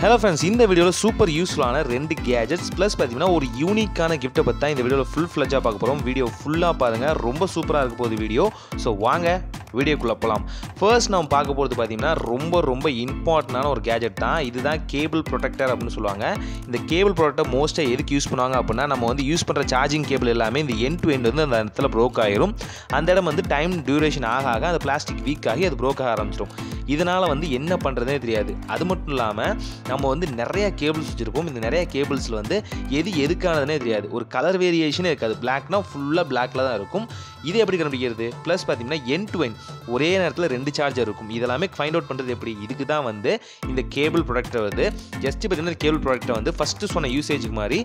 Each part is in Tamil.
Hello friends, இந்த வீடியோல சூப்பர் யூஸ்ஃபுல்லான ரெண்டு கேஜெட்ஸ் ப்ளஸ் பார்த்தீங்கன்னா ஒரு யூனிக்கான கிஃப்ட்டை பற்றி தான் இந்த வீடியோவில் ஃபுல் ஃப்ளெஜாக பார்க்க போகிறோம். வீடியோ ஃபுல்லாக பாருங்கள், ரொம்ப சூப்பராக இருக்க போகுது வீடியோ. ஸோ வாங்க வீடியோக்குள்ளே போகலாம். ஃபர்ஸ்ட் நம்ம பார்க்க போகிறது பார்த்தீங்கன்னா ரொம்ப இம்பார்ட்டண்டான ஒரு கேஜெட் தான். இதுதான் கேபிள் ப்ரொடெக்டர் அப்படின்னு சொல்லுவாங்க. இந்த கேபிள் ப்ரொடெக்டர் மோஸ்ட்டாக எதுக்கு யூஸ் பண்ணுவாங்க அப்படின்னா, நம்ம வந்து யூஸ் பண்ணுற சார்ஜிங் கேபிள் எல்லாமே இந்த எண்ட் டு எண்ட் வந்து அந்த இடத்துல ப்ரோக் ஆகிரும். அந்த இடம் வந்து டைம் டியூரேஷன் ஆக அந்த பிளாஸ்டிக் வீக் ஆகி அது ப்ரோக் ஆக ஆரம்பிச்சிடும். இதனால் வந்து என்ன பண்ணுறதே தெரியாது. அது மட்டும் இல்லாமல் நம்ம வந்து நிறையா கேபிள்ஸ் வச்சுருக்கோம். இந்த நிறைய கேபிள்ஸில் வந்து எதுக்கானதுனே தெரியாது. ஒரு கலர் வேரியேஷனே இருக்காது. பிளாக்னா ஃபுல்லாக பிளாக்ல தான் இருக்கும். இது எப்படி கண்டுபிடிக்கிறது? ப்ளஸ் பார்த்தீங்கன்னா எண்ட் டு எண்ட் ஒரே நேரத்தில் 2 சார்ஜர் இருக்கும். இதெல்லாமே ஃபைண்ட் அவுட் பண்ணுறது எப்படி? இதுக்கு தான் வந்து இந்த கேபிள் ப்ரொடெக்டர் வந்து ஜஸ்ட் பார்த்தீங்கன்னா கேபிள் ப்ரொடெக்டர் வந்து ஃபஸ்ட்டு சொன்ன யூசேஜுக்கு மாதிரி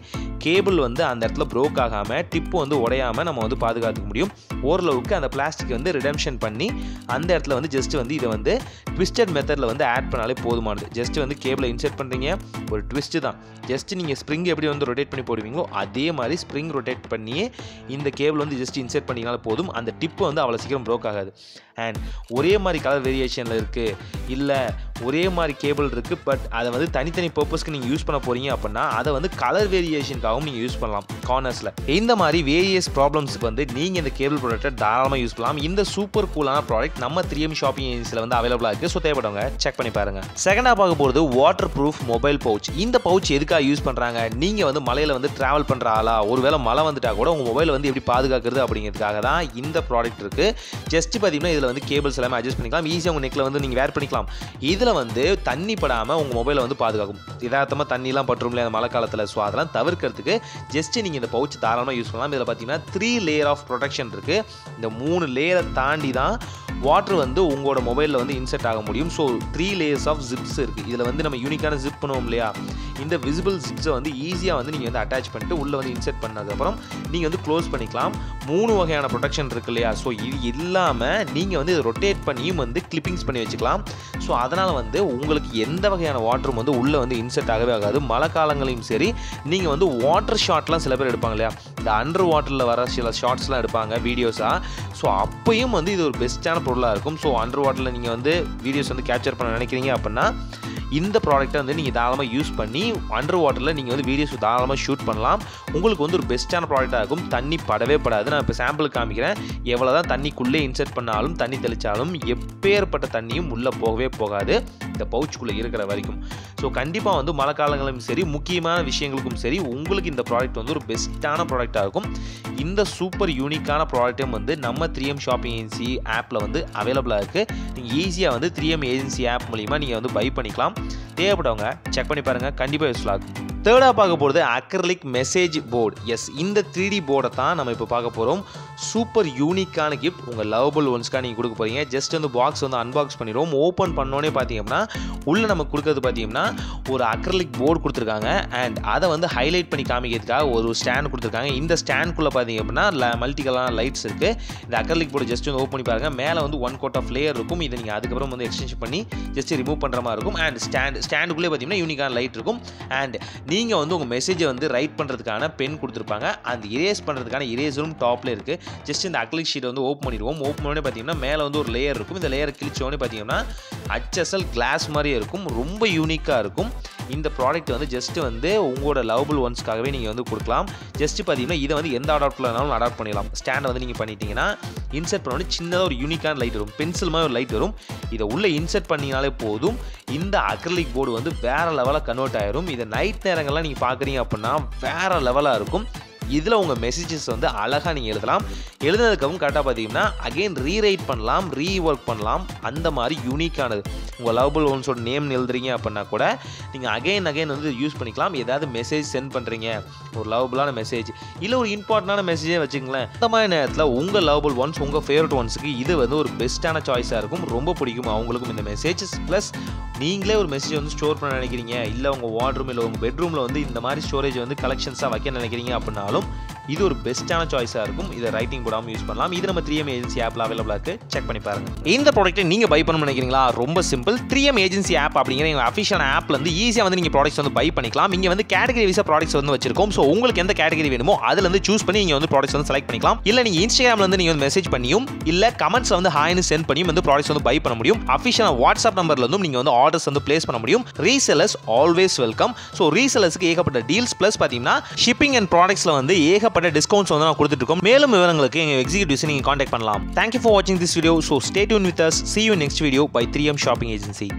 கேபிள் வந்து அந்த இடத்துல ப்ரோக் ஆகாமல் டிப்பு வந்து உடையாமல் நம்ம வந்து பாதுகாத்துக்க முடியும். ஓரளவுக்கு அந்த பிளாஸ்டிக் வந்து ரிடம்ஷன் பண்ணி அந்த இடத்துல வந்து ஜஸ்ட் வந்து இதை வந்து ட்விஸ்டட் மெத்தடில் வந்து ஆட் பண்ணாலே போதுமானது. ஜஸ்ட் வந்து கேபிளை இன்செர்ட் பண்ணுறீங்க, ஒரு ட்விஸ்ட்டு தான். ஜஸ்ட் நீங்கள் ஸ்ப்ரிங் எப்படி வந்து ரொட்டேட் பண்ணி போடுவீங்களோ அதே மாதிரி ஸ்ப்ரிங் ரொட்டேட் பண்ணி இந்த கேபிள் வந்து ஜஸ்ட் இன்செர்ட் பண்ணிங்கனால போதும். அந்த டிப்பு வந்து அவ்வளோ சீக்கிரம் ப்ரோக் ஆகாது. அண்ட் ஒரே மாதிரி கலர் வேரியேஷனில் இருக்குது, இல்லை ஒரே மாதிரி கேபிள் இருக்குது, பட் அதை வந்து தனித்தனி பர்பஸ்க்கு நீங்கள் யூஸ் பண்ண போகிறீங்க அப்படின்னா அதை வந்து கலர் வேரியேஷனுக்காகவும் நீங்கள் யூஸ் பண்ணலாம் கார்னர்ஸில். இந்த மாதிரி வேரியஸ் ப்ராப்ளம்ஸுக்கு வந்து நீங்கள் இந்த கேபிள் ப்ராடக்ட்டை தாராளமாக யூஸ் பண்ணலாம். இந்த சூப்பர் கூலான ப்ராடக்ட் நம்ம 3M ஷாப்பிங் ஏஜென்சியில் வந்து அவைலபிளாக இருக்குது. ஸோ தேவைப்படுவங்க செக் பண்ணி பாருங்கள். செகண்டாக பார்க்க போகிறது வாட்டர் ப்ரூஃப் மொபைல் பவுச். இந்த பவுச் எதுக்காக யூஸ் பண்ணுறாங்க? நீங்கள் வந்து மலையில் வந்து ட்ராவல் பண்ணுற ஆளா, ஒருவேளை மழை வந்துட்டால் கூட உங்கள் மொபைலை வந்து எப்படி பாதுகாக்கிறது அப்படிங்கிறதுக்காக தான் இந்த ப்ராடக்ட் இருக்குது. ஜஸ்ட் பார்த்தீங்கன்னா இதில் வந்து கேபிள்ஸ் எல்லாமே அட்ஜஸ்ட் பண்ணிக்கலாம். ஈஸியாக உங்கள் நெக்கில் வந்து நீங்கள் வேர் பண்ணிக்கலாம். இதில் வந்து தண்ணி படாமல் உங்கள் மொபைலை வந்து பாதுகாக்கும். யதார்த்தமாக தண்ணிலாம் பட்டுரும்ல அந்த மழை காலத்தில். ஸோ அதெல்லாம் தவிர்க்கிறதுக்கு ஜஸ்ட் நீங்கள் இந்த பவுச் தாராளமாக யூஸ் பண்ணலாம். இதில் பார்த்தீங்கன்னா 3 லேயர் ஆஃப் ப்ரொடெக்ஷன் இருக்குது. இந்த 3 லேயரை தாண்டி தான் வாட்டர் வந்து உங்களோட மொபைலில் வந்து இன்செர்ட் ஆக முடியும். ஸோ 3 லேயர்ஸ் ஆஃப் ஜிப்ஸ் இருக்குது. இதில் வந்து நம்ம யூனிக்கான ஜிப் பண்ணுவோம் இல்லையா, இந்த விசிபிள் ஜிப்ஸை வந்து ஈஸியாக வந்து நீங்கள் வந்து அட்டாச் பண்ணிட்டு உள்ளே வந்து இன்செர்ட் பண்ணதுக்கப்புறம் நீங்கள் வந்து க்ளோஸ் பண்ணிக்கலாம். 3 வகையான ப்ரொடெக்ஷன் இருக்குது இல்லையா. ஸோ இது இல்லாமல் நீங்கள் வந்து ரொட்டேட் பண்ணியும் வந்து கிளிப்பிங்ஸ் பண்ணி வச்சுக்கலாம். ஸோ அதனால் வந்து உங்களுக்கு எந்த வகையான வாட்டரும் வந்து உள்ளே வந்து இன்செர்ட் ஆகவே ஆகாது. மழை காலங்களையும் சரி, நீங்கள் வந்து வாட்டர் ஷாட்லாம் சில பேர் எடுப்பாங்க இல்லையா, இந்த அண்டர் வாட்டரில் வர சில ஷார்ட்ஸ்லாம் எடுப்பாங்க வீடியோஸாக. ஸோ அப்பையும் வந்து இது ஒரு பெஸ்ட்டான பொருளாக இருக்கும். ஸோ அண்டர் வாட்டரில் நீங்கள் வந்து வீடியோஸ் வந்து கேப்சர் பண்ண நினைக்கிறீங்க அப்படின்னா இந்த ப்ராடக்ட்டை வந்து நீங்கள் தாராளமாக யூஸ் பண்ணி அண்டர் வாட்டரில் நீங்கள் வந்து வீடியோஸ் தாராளமாக ஷூட் பண்ணலாம். உங்களுக்கு வந்து ஒரு பெஸ்ட்டான ப்ராடக்டாக இருக்கும். தண்ணி படவே படாது. நான் இப்போ சாம்பிளுக்கு காமிக்கிறேன். எவ்வளோ தான் தண்ணிக்குள்ளே இன்செர்ட் பண்ணாலும் தண்ணி தெளித்தாலும் எப்பேற்பட்ட தண்ணியும் உள்ளே போகவே போகாது இந்த பவுச்சுக்குள்ளே இருக்கிற வரைக்கும். ஸோ கண்டிப்பாக வந்து மழை காலங்களும் சரி, முக்கியமான விஷயங்களுக்கும் சரி, உங்களுக்கு இந்த ப்ராடக்ட் வந்து ஒரு பெஸ்ட்டான ப்ராடக்டாக இருக்கும். இந்த சூப்பர் யூனிக்கான ப்ராடக்ட்டும் வந்து நம்ம 3M ஷாப்பிங் ஏஜென்சி ஆப்பில் வந்து அவைலபிளாக இருக்குது. நீங்கள் ஈஸியாக வந்து 3M ஏஜென்சி ஆப் மூலிமா நீங்கள் வந்து பை பண்ணிக்கலாம். தேவைப்பட்டவங்க செக் பண்ணி பாருங்கள், கண்டிப்பாக யூஸ்ஃபுல்லாக இருக்கும். தேர்டாக பார்க்க போகிறது அக்ரிலிக் மெசேஜ் போர்டு. எஸ், இந்த 3D போர்டை தான் நம்ம இப்போ பார்க்க போகிறோம். சூப்பர் யூனிக்கான கிஃப்ட் உங்கள் லவபிள் ஒன்ஸ்க்காக நீங்கள் கொடுக்க போகிறீங்க. ஜஸ்ட் வந்து பாக்ஸ் வந்து அன்பாக்ஸ் பண்ணிடுவோம். ஓப்பன் பண்ணோன்னே பார்த்தீங்கன்னா உள்ளே நம்ம கொடுக்குறது பார்த்தீங்கன்னா ஒரு அக்ரிலிக் போர்டு கொடுத்துருக்காங்க. அண்ட் அதை வந்து ஹைலைட் பண்ணி காமிக்கிறதுக்காக ஒரு ஸ்டாண்ட் கொடுத்துருக்காங்க. இந்த ஸ்டாண்டுக்குள்ளே பார்த்தீங்க அப்படின்னா மல்டி கலரான லைட்ஸ் இருக்குது. இந்த அக்ரிலிக் போர்டு ஜஸ்ட் வந்து ஓப்பன் பண்ணி பாருங்கள். மேலே வந்து 1 கோட் ஆஃப் லேயர் இருக்கும். இதை நீங்கள் அதுக்கப்புறம் வந்து எக்ஸ்டென்ஷன் பண்ணி ஜஸ்ட் ரிமூவ் பண்ணுற மாதிரி இருக்கும். அண்ட் ஸ்டாண்டுக்குள்ளே பார்த்தீங்கன்னா யூனிக்கான லைட் இருக்கும். அண்ட் நீங்கள் வந்து உங்கள் மெசேஜை வந்து ரைட் பண்ணுறதுக்கான பென் கொடுத்துருப்பாங்க. அந்த இரேஸ் பண்ணுறதுக்கான இரேசரும் டாப்பில் இருக்குது. ஜஸ்ட் இந்த அக்ரிலிக் ஷீட்டை வந்து ஓப்பன் பண்ணிடுவோம். ஓப்பன் பண்ணி பார்த்தீங்கன்னா மேலே வந்து ஒரு லேயர் இருக்கும். இந்த லேயரை கிழிச்சோடனே பார்த்தீங்கன்னா HSL கிளாஸ் மாதிரியே இருக்கும். ரொம்ப யூனிக்காக இருக்கும். இந்த ப்ராடக்ட் வந்து ஜஸ்ட் வந்து உங்களோட லவபிள் ஒன்ஸ்க்காகவே நீங்கள் வந்து கொடுக்கலாம். ஜஸ்ட் பார்த்தீங்கன்னா இதை வந்து எந்த அடாப்டர்னாலும் அடாப்ட் பண்ணிடலாம். ஸ்டாண்டை வந்து நீங்கள் பண்ணிட்டீங்கன்னா இன்செர்ட் பண்ணோடனே சின்னதாக ஒரு யூனிக்கான லைட் வரும். பென்சில் மாதிரி ஒரு லைட் வரும். இதை உள்ளே இன்செர்ட் பண்ணினாலே போதும். இந்த அக்ரிலிக் போர்டு வந்து வேறு லெவலாக கன்வெர்ட் ஆயிரும். இதை நைட் நேரங்கள்லாம் நீங்கள் பார்க்குறீங்க அப்படின்னா வேறு லெவலாக இருக்கும். இதில் உங்கள் மெசேஜஸ் வந்து அழகாக நீங்கள் எழுதலாம். எழுதுனதுக்கப்புறம் கரெக்டாக பார்த்தீங்கன்னா அகெயின் ரீரைட் பண்ணலாம், ரீஒர்க் பண்ணலாம். அந்த மாதிரி யூனிக்கானது. உங்கள் லவபிள் ஒன்ஸோட நேம் எழுதுறீங்க அப்படின்னா கூட நீங்கள் அகைன் வந்து யூஸ் பண்ணிக்கலாம். ஏதாவது மெசேஜ் சென்ட் பண்ணுறீங்க, ஒரு லவபிளான மெசேஜ், இல்லை ஒரு இம்பார்ட்டண்டான மெசேஜே வச்சுங்களேன். அந்த மாதிரி நேரத்தில் உங்கள் லவபிள் ஒன்ஸ், உங்கள் ஃபேவரட் ஒன்ஸுக்கு இது வந்து ஒரு பெஸ்ட்டான சாய்ஸாக இருக்கும். ரொம்ப பிடிக்கும் அவங்களுக்கும் இந்த மெசேஜஸ். ப்ளஸ் நீங்களே ஒரு மெசேஜ் வந்து ஸ்டோர் பண்ண நினைக்கிறீங்க, இல்லை உங்கள் வார்ட்ரூம் இல்லை உங்கள் பெட்ரூமில் வந்து இந்த மாதிரி ஸ்டோரேஜ் வந்து கலெக்ஷன்ஸாக வைக்க நினைக்கிறீங்க அப்படின்னாலும் இது ஒரு பெஸ்ட்டான சாய்ஸாக இருக்கும். இதை ரைட்டிங் போடாமல் யூஸ் பண்ணலாம். இது நம்ம 3M ஏஜென்சி ஆப்பில் அவைலபிளாக இருக்குது. செக் பண்ணி பாருங்க. இந்த ப்ராடக்ட்டை நீங்கள் பை பண்ணணும்னு நினைக்கிறீங்களா? ரொம்ப சிம்பிள். 3M ஏஜென்சி ஆப் அப்படிங்கிற எங்கள் அஃபிஷியல் ஆப்ல வந்து ஈஸியாக வந்து நீங்கள் ப்ராடக்ட்ஸ் வந்து பை பண்ணிக்கலாம். இங்கே வந்து கேட்டகரி வைஸாக ப்ராடக்ட்ஸ் வந்து வச்சிருக்கோம். ஸோ உங்களுக்கு எந்த கேட்டகரி வேணுமோ அதில் வந்து சூஸ் பண்ணி நீங்கள் வந்து ப்ராடக்ட்ஸ் வந்து செலக்ட் பண்ணிக்கலாம். இல்லை நீங்கள் இன்ஸ்டாகிராமில் வந்து நீங்கள் வந்து மெசேஜ் பண்ணியும் இல்லை கமெண்ட்ஸ் வந்து ஹாய்னு சென்ட் பண்ணியும் வந்து ப்ராடக்ட்ஸ் வந்து பை பண்ண முடியும். அஃபிஷியல் வாட்ஸ்அப் நம்பர்ல இருந்தும் நீங்கள் வந்து ஆர்டர்ஸ் வந்து பிளேஸ் பண்ண முடியும். Resellers always welcome. ஸோ ரீசெல்லர்ஸ்க்கு ஏகப்பட்ட டீல்ஸ் ப்ளஸ் பார்த்தீங்கன்னா ஷிப்பிங் அண்ட் ப்ராடக்ட்ஸ்ல வந்து ஏகப்பட்ட டிஸ்கவுண்ட்ஸ் வந்து நான் கொடுத்துட்டு இருக்கோம். மேலும் விவரங்களுக்கு எங்கள் எக்ஸிக்யூட்டிவ்ஸ் நீங்கள் கான்டாக்ட் பண்ணலாம். Thank you for watching this video. So stay tuned with us. See you in next video by 3M Shopping Agency.